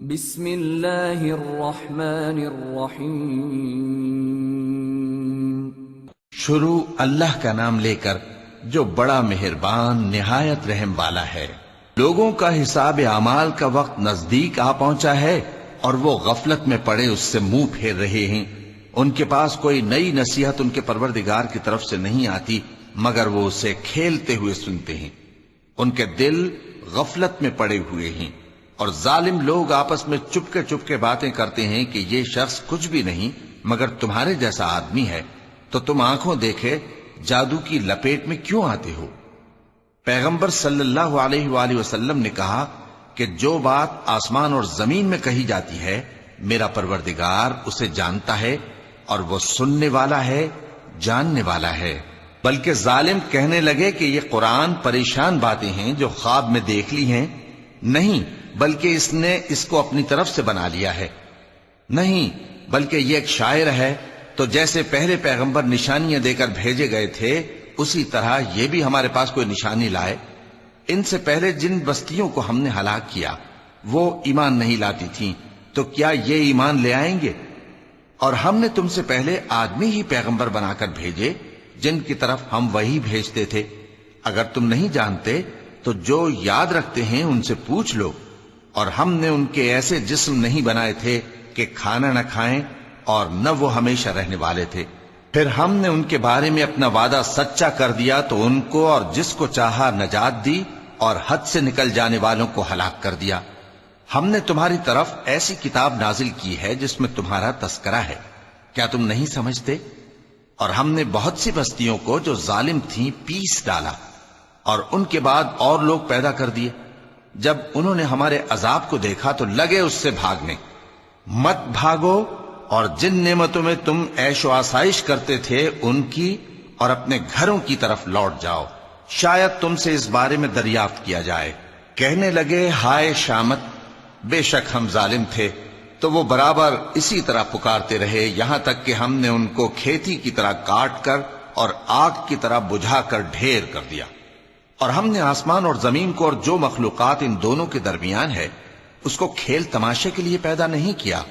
بسم اللہ الرحمن الرحیم۔ شروع اللہ کا نام لے کر جو بڑا مہربان نہایت رحم والا ہے۔ لوگوں کا حساب اعمال کا وقت نزدیک آ پہنچا ہے اور وہ غفلت میں پڑے اس سے منہ پھیر رہے ہیں۔ ان کے پاس کوئی نئی نصیحت ان کے پروردگار کی طرف سے نہیں آتی مگر وہ اسے کھیلتے ہوئے سنتے ہیں۔ ان کے دل غفلت میں پڑے ہوئے ہیں اور ظالم لوگ آپس میں چپکے باتیں کرتے ہیں کہ یہ شخص کچھ بھی نہیں مگر تمہارے جیسا آدمی ہے، تو تم آنکھوں دیکھے جادو کی لپیٹ میں کیوں آتے ہو؟ پیغمبر صلی اللہ علیہ وآلہ وسلم نے کہا کہ جو بات آسمان اور زمین میں کہی جاتی ہے میرا پروردگار اسے جانتا ہے اور وہ سننے والا ہے، جاننے والا ہے۔ بلکہ ظالم کہنے لگے کہ یہ قرآن پریشان باتیں ہیں جو خواب میں دیکھ لی ہیں، نہیں بلکہ اس نے اس کو اپنی طرف سے بنا لیا ہے، نہیں بلکہ یہ ایک شاعر ہے۔ تو جیسے پہلے پیغمبر نشانیاں دے کر بھیجے گئے تھے اسی طرح یہ بھی ہمارے پاس کوئی نشانی لائے۔ ان سے پہلے جن بستیوں کو ہم نے ہلاک کیا وہ ایمان نہیں لاتی تھیں، تو کیا یہ ایمان لے آئیں گے؟ اور ہم نے تم سے پہلے آدمی ہی پیغمبر بنا کر بھیجے جن کی طرف ہم وہی بھیجتے تھے۔ اگر تم نہیں جانتے تو جو یاد رکھتے ہیں ان سے پوچھ لو۔ اور ہم نے ان کے ایسے جسم نہیں بنائے تھے کہ کھانا نہ کھائیں اور نہ وہ ہمیشہ رہنے والے تھے۔ پھر ہم نے ان کے بارے میں اپنا وعدہ سچا کر دیا تو ان کو اور جس کو چاہا نجات دی اور حد سے نکل جانے والوں کو ہلاک کر دیا۔ ہم نے تمہاری طرف ایسی کتاب نازل کی ہے جس میں تمہارا تذکرہ ہے، کیا تم نہیں سمجھتے؟ اور ہم نے بہت سی بستیوں کو جو ظالم تھیں پیس ڈالا اور ان کے بعد اور لوگ پیدا کر دیے۔ جب انہوں نے ہمارے عذاب کو دیکھا تو لگے اس سے بھاگنے۔ مت بھاگو اور جن نعمتوں میں تم عیش و آسائش کرتے تھے ان کی اور اپنے گھروں کی طرف لوٹ جاؤ، شاید تم سے اس بارے میں دریافت کیا جائے۔ کہنے لگے ہائے شامت، بے شک ہم ظالم تھے، تو وہ برابر اسی طرح پکارتے رہے یہاں تک کہ ہم نے ان کو کھیتی کی طرح کاٹ کر اور آگ کی طرح بجھا کر ڈھیر کر دیا۔ اور ہم نے آسمان اور زمین کو اور جو مخلوقات ان دونوں کے درمیان ہے اس کو کھیل تماشے کے لیے پیدا نہیں کیا۔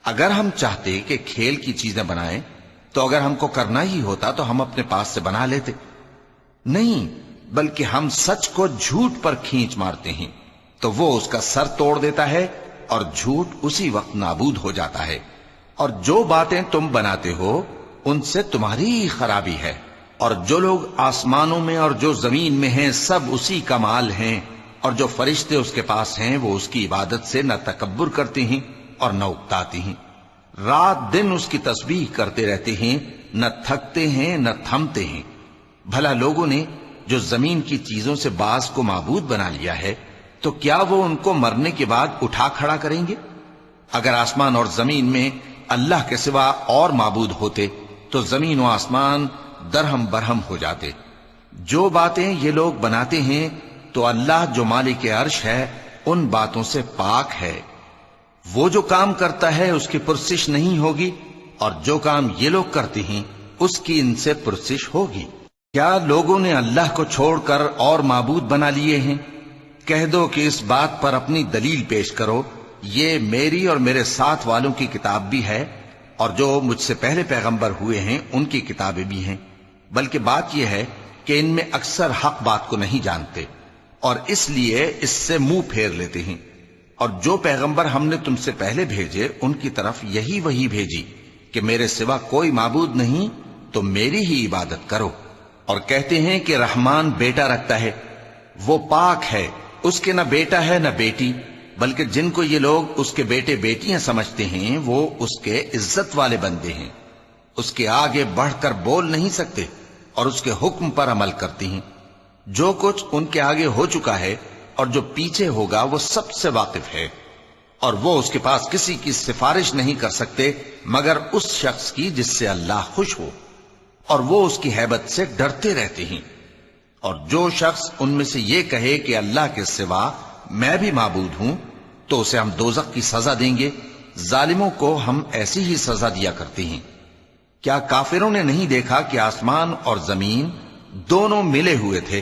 اگر ہم چاہتے کہ کھیل کی چیزیں بنائیں تو اگر ہم کو کرنا ہی ہوتا تو ہم اپنے پاس سے بنا لیتے، نہیں بلکہ ہم سچ کو جھوٹ پر کھینچ مارتے ہیں تو وہ اس کا سر توڑ دیتا ہے اور جھوٹ اسی وقت نابود ہو جاتا ہے۔ اور جو باتیں تم بناتے ہو ان سے تمہاری ہی خرابی ہے۔ اور جو لوگ آسمانوں میں اور جو زمین میں ہیں سب اسی کا مال ہیں، اور جو فرشتے اس کے پاس ہیں وہ اس کی عبادت سے نہ تکبر کرتے ہیں اور نہ اکتاتے ہیں، رات دن اس کی تسبیح کرتے رہتے ہیں، نہ تھکتے ہیں نہ تھمتے ہیں۔ بھلا لوگوں نے جو زمین کی چیزوں سے بعض کو معبود بنا لیا ہے تو کیا وہ ان کو مرنے کے بعد اٹھا کھڑا کریں گے؟ اگر آسمان اور زمین میں اللہ کے سوا اور معبود ہوتے تو زمین و آسمان درہم برہم ہو جاتے۔ جو باتیں یہ لوگ بناتے ہیں تو اللہ جو مالک عرش ہے ان باتوں سے پاک ہے۔ وہ جو کام کرتا ہے اس کی پرسش نہیں ہوگی، اور جو کام یہ لوگ کرتے ہیں اس کی ان سے پرسش ہوگی۔ کیا لوگوں نے اللہ کو چھوڑ کر اور معبود بنا لیے ہیں؟ کہہ دو کہ اس بات پر اپنی دلیل پیش کرو، یہ میری اور میرے ساتھ والوں کی کتاب بھی ہے اور جو مجھ سے پہلے پیغمبر ہوئے ہیں ان کی کتابیں بھی ہیں۔ بلکہ بات یہ ہے کہ ان میں اکثر حق بات کو نہیں جانتے اور اس لیے اس سے منہ پھیر لیتے ہیں۔ اور جو پیغمبر ہم نے تم سے پہلے بھیجے ان کی طرف یہی وحی بھیجی کہ میرے سوا کوئی معبود نہیں تو میری ہی عبادت کرو۔ اور کہتے ہیں کہ رحمان بیٹا رکھتا ہے، وہ پاک ہے، اس کے نہ بیٹا ہے نہ بیٹی، بلکہ جن کو یہ لوگ اس کے بیٹے بیٹیاں سمجھتے ہیں وہ اس کے عزت والے بندے ہیں، اس کے آگے بڑھ کر بول نہیں سکتے اور اس کے حکم پر عمل کرتے ہیں۔ جو کچھ ان کے آگے ہو چکا ہے اور جو پیچھے ہوگا وہ سب سے واقف ہے، اور وہ اس کے پاس کسی کی سفارش نہیں کر سکتے مگر اس شخص کی جس سے اللہ خوش ہو، اور وہ اس کی ہیبت سے ڈرتے رہتے ہیں۔ اور جو شخص ان میں سے یہ کہے کہ اللہ کے سوا میں بھی معبود ہوں تو اسے ہم دوزخ کی سزا دیں گے، ظالموں کو ہم ایسی ہی سزا دیا کرتے ہیں۔ کیا کافروں نے نہیں دیکھا کہ آسمان اور زمین دونوں ملے ہوئے تھے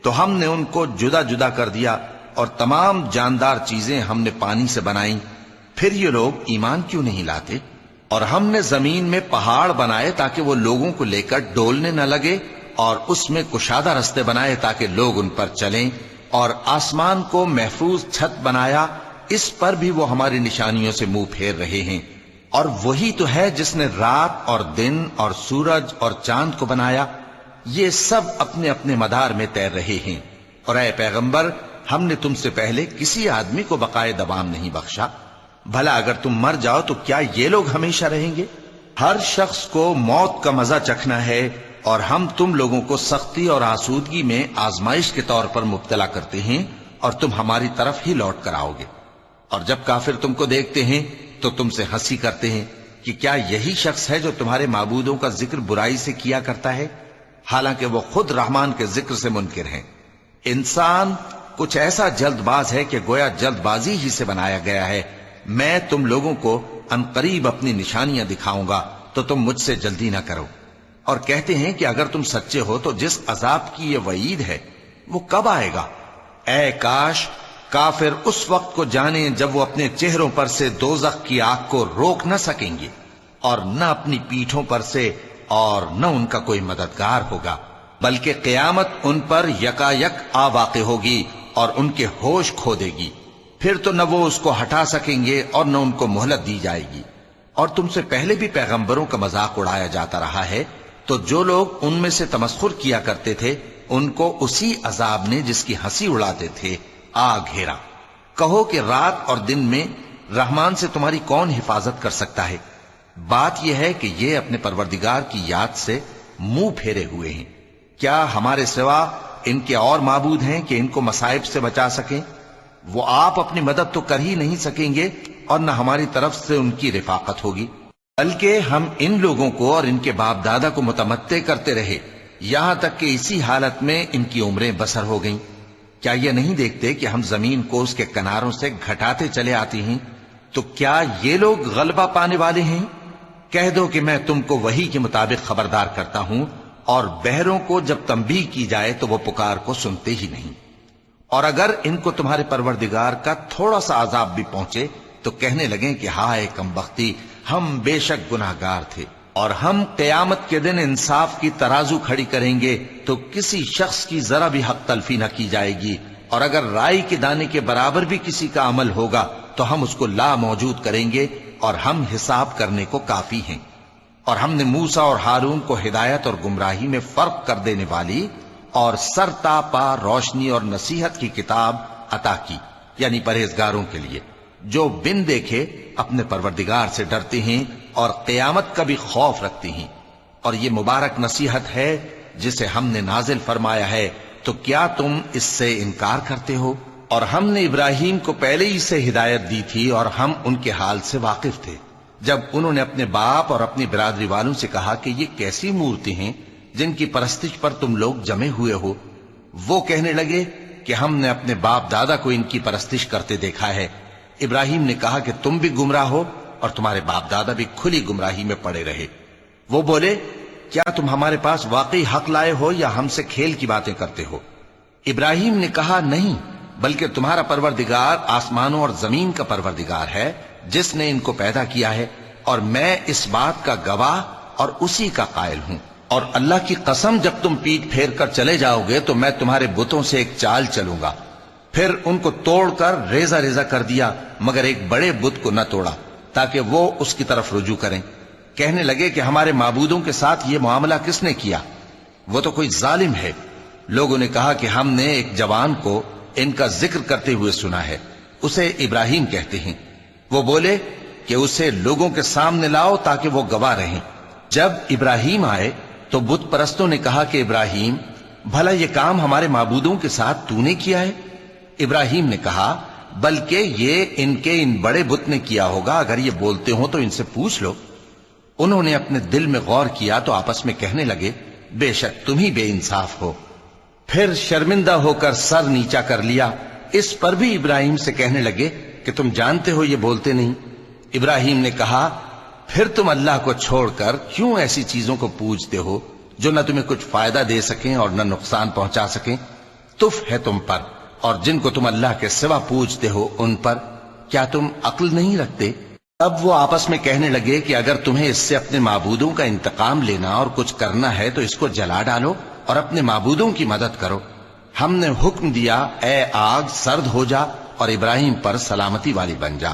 تو ہم نے ان کو جدا جدا کر دیا اور تمام جاندار چیزیں ہم نے پانی سے بنائیں، پھر یہ لوگ ایمان کیوں نہیں لاتے؟ اور ہم نے زمین میں پہاڑ بنائے تاکہ وہ لوگوں کو لے کر ڈولنے نہ لگے، اور اس میں کشادہ رستے بنائے تاکہ لوگ ان پر چلیں، اور آسمان کو محفوظ چھت بنایا، اس پر بھی وہ ہماری نشانیوں سے منہ پھیر رہے ہیں۔ اور وہی تو ہے جس نے رات اور دن اور سورج اور چاند کو بنایا، یہ سب اپنے اپنے مدار میں تیر رہے ہیں۔ اور اے پیغمبر، ہم نے تم سے پہلے کسی آدمی کو بقائے دوام نہیں بخشا، بھلا اگر تم مر جاؤ تو کیا یہ لوگ ہمیشہ رہیں گے؟ ہر شخص کو موت کا مزہ چکھنا ہے، اور ہم تم لوگوں کو سختی اور آسودگی میں آزمائش کے طور پر مبتلا کرتے ہیں، اور تم ہماری طرف ہی لوٹ کر آؤ گے۔ اور جب کافر تم کو دیکھتے ہیں تو تم سے ہنسی کرتے ہیں کہ کیا یہی شخص ہے جو تمہارے معبودوں کا ذکر برائی سے کیا کرتا ہے، حالانکہ وہ خود رحمان کے ذکر سے منکر ہیں۔ انسان کچھ ایسا جلد باز ہے کہ گویا جلد بازی ہی سے بنایا گیا ہے۔ میں تم لوگوں کو عنقریب اپنی نشانیاں دکھاؤں گا تو تم مجھ سے جلدی نہ کرو۔ اور کہتے ہیں کہ اگر تم سچے ہو تو جس عذاب کی یہ وعید ہے وہ کب آئے گا؟ اے کاش کافر اس وقت کو جانیں جب وہ اپنے چہروں پر سے دوزخ کی آگ کو روک نہ سکیں گے، اور نہ اپنی پیٹھوں پر سے، اور نہ ان کا کوئی مددگار ہوگا، بلکہ قیامت ان پر یکا یک آ واقع ہوگی اور ان کے ہوش کھو دے گی، پھر تو نہ وہ اس کو ہٹا سکیں گے اور نہ ان کو مہلت دی جائے گی۔ اور تم سے پہلے بھی پیغمبروں کا مذاق اڑایا جاتا رہا ہے، تو جو لوگ ان میں سے تمسخر کیا کرتے تھے ان کو اسی عذاب نے جس کی ہنسی اڑاتے تھے آ گھیرا۔ کہو کہ رات اور دن میں رحمان سے تمہاری کون حفاظت کر سکتا ہے؟ بات یہ ہے کہ یہ اپنے پروردگار کی یاد سے منہ پھیرے ہوئے ہیں۔ کیا ہمارے سوا ان کے اور معبود ہیں کہ ان کو مصائب سے بچا سکیں؟ وہ آپ اپنی مدد تو کر ہی نہیں سکیں گے، اور نہ ہماری طرف سے ان کی رفاقت ہوگی، بلکہ ہم ان لوگوں کو اور ان کے باپ دادا کو متمتع کرتے رہے، یہاں تک کہ اسی حالت میں ان کی عمریں بسر ہو گئیں۔ کیا یہ نہیں دیکھتے کہ ہم زمین کو اس کے کناروں سے گھٹاتے چلے آتے ہیں؟ تو کیا یہ لوگ غلبہ پانے والے ہیں؟ کہہ دو کہ میں تم کو وحی کے مطابق خبردار کرتا ہوں، اور بہروں کو جب تنبیہ کی جائے تو وہ پکار کو سنتے ہی نہیں۔ اور اگر ان کو تمہارے پروردگار کا تھوڑا سا عذاب بھی پہنچے تو کہنے لگیں کہ ہائے کمبختی، ہم بے شک گناہگار تھے۔ اور ہم قیامت کے دن انصاف کی ترازو کھڑی کریں گے تو کسی شخص کی ذرا بھی حق تلفی نہ کی جائے گی، اور اگر رائی کے دانے کے برابر بھی کسی کا عمل ہوگا تو ہم اس کو لا موجود کریں گے، اور ہم حساب کرنے کو کافی ہیں۔ اور ہم نے موسیٰ اور ہارون کو ہدایت اور گمراہی میں فرق کر دینے والی اور سر تا پا روشنی اور نصیحت کی کتاب عطا کی، یعنی پرہیزگاروں کے لیے جو بن دیکھے اپنے پروردگار سے ڈرتے ہیں اور قیامت کا بھی خوف رکھتے ہیں۔ اور یہ مبارک نصیحت ہے جسے ہم نے نازل فرمایا ہے، تو کیا تم اس سے انکار کرتے ہو؟ اور ہم نے ابراہیم کو پہلے ہی سے ہدایت دی تھی، اور ہم ان کے حال سے واقف تھے جب انہوں نے اپنے باپ اور اپنی برادری والوں سے کہا کہ یہ کیسی مورتی ہیں جن کی پرستش پر تم لوگ جمے ہوئے ہو۔ وہ کہنے لگے کہ ہم نے اپنے باپ دادا کو ان کی پرستش کرتے دیکھا ہے۔ ابراہیم نے کہا کہ تم بھی گمراہ ہو اور تمہارے باپ دادا بھی کھلی گمراہی میں پڑے رہے۔ وہ بولے کیا تم ہمارے پاس واقعی حق لائے ہو یا ہم سے کھیل کی باتیں کرتے ہو؟ ابراہیم نے کہا نہیں، بلکہ تمہارا پروردگار آسمانوں اور زمین کا پروردگار ہے جس نے ان کو پیدا کیا ہے، اور میں اس بات کا گواہ اور اسی کا قائل ہوں۔ اور اللہ کی قسم جب تم پیٹ پھیر کر چلے جاؤ گے تو میں تمہارے بتوں سے ایک چال چلوں گا۔ پھر ان کو توڑ کر ریزہ ریزہ کر دیا، مگر ایک بڑے بت کو نہ توڑا تاکہ وہ اس کی طرف رجوع کریں۔ کہنے لگے کہ ہمارے معبودوں کے ساتھ یہ معاملہ کس نے کیا؟ وہ تو کوئی ظالم ہے۔ لوگوں نے کہا کہ ہم نے ایک جوان کو ان کا ذکر کرتے ہوئے سنا ہے، اسے ابراہیم کہتے ہیں۔ وہ بولے کہ اسے لوگوں کے سامنے لاؤ تاکہ وہ گواہ رہیں۔ جب ابراہیم آئے تو بت پرستوں نے کہا کہ ابراہیم، بھلا یہ کام ہمارے معبودوں کے ساتھ تو نے کیا ہے؟ ابراہیم نے کہا بلکہ یہ ان کے ان بڑے بت نے کیا ہوگا، اگر یہ بولتے ہوں تو ان سے پوچھ لو۔ انہوں نے اپنے دل میں غور کیا تو آپس میں کہنے لگے بے شک تم ہی بے انصاف ہو۔ پھر شرمندہ ہو کر سر نیچا کر لیا۔ اس پر بھی ابراہیم سے کہنے لگے کہ تم جانتے ہو یہ بولتے نہیں۔ ابراہیم نے کہا پھر تم اللہ کو چھوڑ کر کیوں ایسی چیزوں کو پوجتے ہو جو نہ تمہیں کچھ فائدہ دے سکیں اور نہ نقصان پہنچا سکیں؟ تف ہے تم پر اور جن کو تم اللہ کے سوا پوجتے ہو ان پر کیا تم عقل نہیں رکھتے؟ تب وہ آپس میں کہنے لگے کہ اگر تمہیں اس سے اپنے معبودوں کا انتقام لینا اور کچھ کرنا ہے تو اس کو جلا ڈالو اور اپنے معبودوں کی مدد کرو۔ ہم نے حکم دیا اے آگ سرد ہو جا اور ابراہیم پر سلامتی والی بن جا۔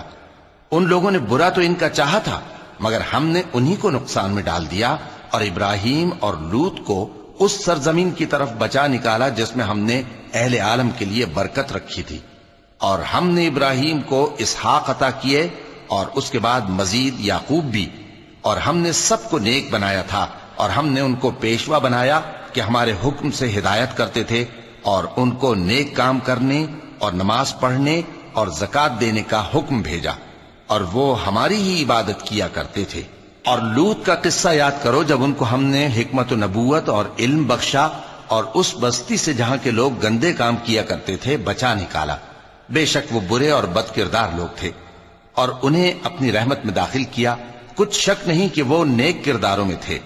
ان لوگوں نے برا تو ان کا چاہا تھا مگر ہم نے انہی کو نقصان میں ڈال دیا اور ابراہیم اور لوط کو اس سرزمین کی طرف بچا نکالا جس میں ہم نے اہل عالم کے لیے برکت رکھی تھی۔ اور ہم نے ابراہیم کو اسحاق عطا کیے اور اس کے بعد مزید یعقوب بھی، اور ہم نے سب کو نیک بنایا تھا اور ہم نے ان کو پیشوا بنایا کہ ہمارے حکم سے ہدایت کرتے تھے اور ان کو نیک کام کرنے اور نماز پڑھنے اور زکوٰۃ دینے کا حکم بھیجا، اور وہ ہماری ہی عبادت کیا کرتے تھے۔ اور لوط کا قصہ یاد کرو جب ان کو ہم نے حکمت و نبوت اور علم بخشا اور اس بستی سے جہاں کے لوگ گندے کام کیا کرتے تھے بچا نکالا۔ بے شک وہ برے اور بد کردار لوگ تھے، اور انہیں اپنی رحمت میں داخل کیا، کچھ شک نہیں کہ وہ نیک کرداروں میں تھے۔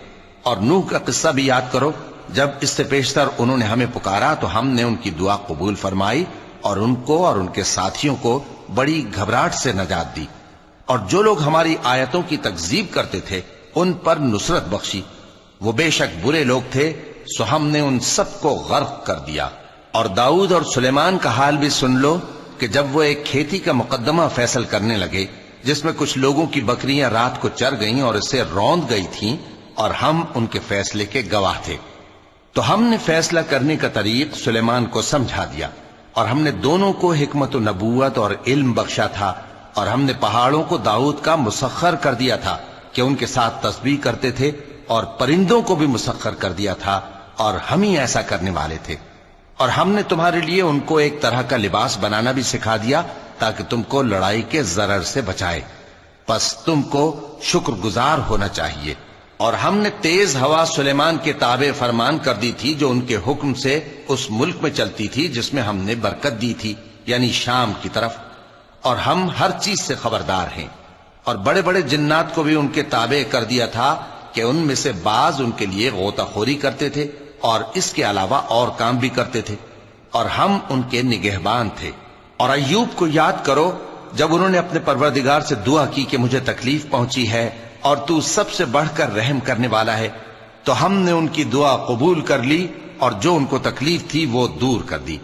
اور نوح کا قصہ بھی یاد کرو جب اس سے پیشتر انہوں نے ہمیں پکارا تو ہم نے ان کی دعا قبول فرمائی اور ان کو اور ان کے ساتھیوں کو بڑی گھبراہٹ سے نجات دی۔ اور جو لوگ ہماری آیتوں کی تکذیب کرتے تھے ان پر نصرت بخشی، وہ بے شک برے لوگ تھے، سو ہم نے ان سب کو غرق کر دیا۔ اور داؤد اور سلیمان کا حال بھی سن لو کہ جب وہ ایک کھیتی کا مقدمہ فیصل کرنے لگے جس میں کچھ لوگوں کی بکریاں رات کو چر گئیں اور اسے روند گئی تھیں اور ہم ان کے فیصلے کے گواہ تھے، تو ہم نے فیصلہ کرنے کا طریق سلیمان کو سمجھا دیا، اور ہم نے دونوں کو حکمت و نبوت اور علم بخشا تھا، اور ہم نے پہاڑوں کو داؤد کا مسخر کر دیا تھا کہ ان کے ساتھ تسبیح کرتے تھے، اور پرندوں کو بھی مسخر کر دیا تھا، اور ہم ہی ایسا کرنے والے تھے۔ اور ہم نے تمہارے لیے ان کو ایک طرح کا لباس بنانا بھی سکھا دیا تاکہ تم کو لڑائی کے ضرر سے بچائے، پس تم کو شکر گزار ہونا چاہیے۔ اور ہم نے تیز ہوا سلیمان کے تابع فرمان کر دی تھی جو ان کے حکم سے اس ملک میں چلتی تھی جس میں ہم نے برکت دی تھی، یعنی شام کی طرف، اور ہم ہر چیز سے خبردار ہیں۔ اور بڑے بڑے جنات کو بھی ان کے تابع کر دیا تھا کہ ان میں سے بعض ان کے لیے غوطہ خوری کرتے تھے اور اس کے علاوہ اور کام بھی کرتے تھے، اور ہم ان کے نگہبان تھے۔ اور ایوب کو یاد کرو جب انہوں نے اپنے پروردگار سے دعا کی کہ مجھے تکلیف پہنچی ہے اور تو سب سے بڑھ کر رحم کرنے والا ہے، تو ہم نے ان کی دعا قبول کر لی اور جو ان کو تکلیف تھی وہ دور کر دی،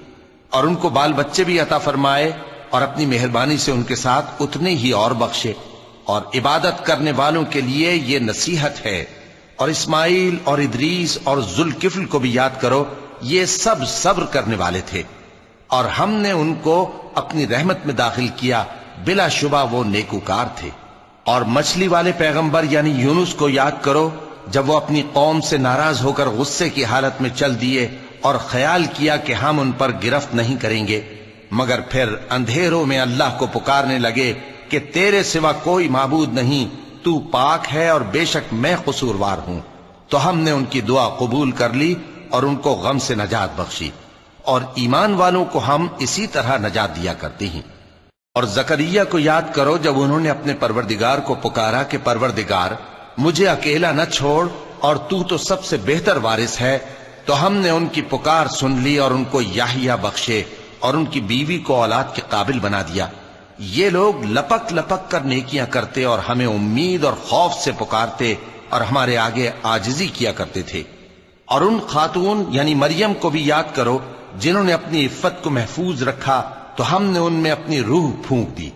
اور ان کو بال بچے بھی عطا فرمائے اور اپنی مہربانی سے ان کے ساتھ اتنے ہی اور بخشے۔ اور عبادت کرنے والوں کے لیے یہ نصیحت ہے۔ اور اسماعیل اور ادریس اور ذوالکفل کو بھی یاد کرو، یہ سب صبر کرنے والے تھے، اور ہم نے ان کو اپنی رحمت میں داخل کیا، بلا شبہ وہ نیکوکار تھے۔ اور مچھلی والے پیغمبر یعنی یونس کو یاد کرو جب وہ اپنی قوم سے ناراض ہو کر غصے کی حالت میں چل دیے اور خیال کیا کہ ہم ان پر گرفت نہیں کریں گے، مگر پھر اندھیروں میں اللہ کو پکارنے لگے کہ تیرے سوا کوئی معبود نہیں، تو پاک ہے اور بے شک میں قصوروار ہوں، تو ہم نے ان کی دعا قبول کر لی اور ان کو غم سے نجات بخشی، اور ایمان والوں کو ہم اسی طرح نجات دیا کرتے ہیں۔ اور زکریا کو یاد کرو جب انہوں نے اپنے پروردگار کو پکارا کہ پروردگار مجھے اکیلا نہ چھوڑ اور تو سب سے بہتر وارث ہے، تو ہم نے ان کی پکار سن لی اور ان کو یحییٰ بخشے اور ان کی بیوی کو اولاد کے قابل بنا دیا۔ یہ لوگ لپک لپک کر نیکیاں کرتے اور ہمیں امید اور خوف سے پکارتے اور ہمارے آگے عاجزی کیا کرتے تھے۔ اور ان خاتون یعنی مریم کو بھی یاد کرو جنہوں نے اپنی عفت کو محفوظ رکھا، تو ہم نے ان میں اپنی روح پھونک دی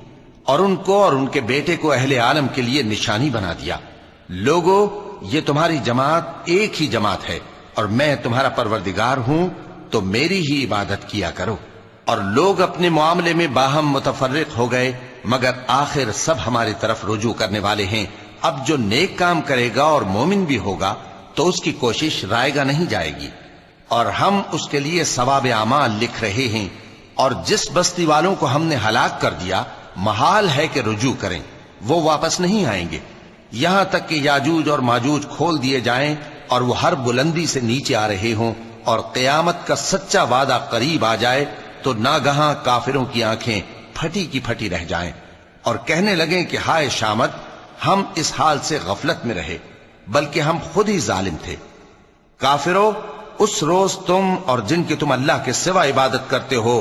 اور ان کو اور ان کے بیٹے کو اہل عالم کے لیے نشانی بنا دیا۔ لوگو، یہ تمہاری جماعت ایک ہی جماعت ہے اور میں تمہارا پروردگار ہوں، تو میری ہی عبادت کیا کرو۔ اور لوگ اپنے معاملے میں باہم متفرق ہو گئے، مگر آخر سب ہماری طرف رجوع کرنے والے ہیں۔ اب جو نیک کام کرے گا اور مومن بھی ہوگا تو اس کی کوشش رائے گا نہیں جائے گی، اور ہم اس کے لیے ثواب اعمال لکھ رہے ہیں۔ اور جس بستی والوں کو ہم نے ہلاک کر دیا محال ہے کہ رجوع کریں، وہ واپس نہیں آئیں گے، یہاں تک کہ یاجوج اور ماجوج کھول دیے جائیں اور وہ ہر بلندی سے نیچے آ رہے ہوں، اور قیامت کا سچا وعدہ قریب آ جائے تو ناگہاں کافروں کی آنکھیں پھٹی کی پھٹی رہ جائیں اور کہنے لگیں کہ ہائے شامت، ہم اس حال سے غفلت میں رہے، بلکہ ہم خود ہی ظالم تھے۔ کافرو، اس روز تم اور جن کی تم اللہ کے سوا عبادت کرتے ہو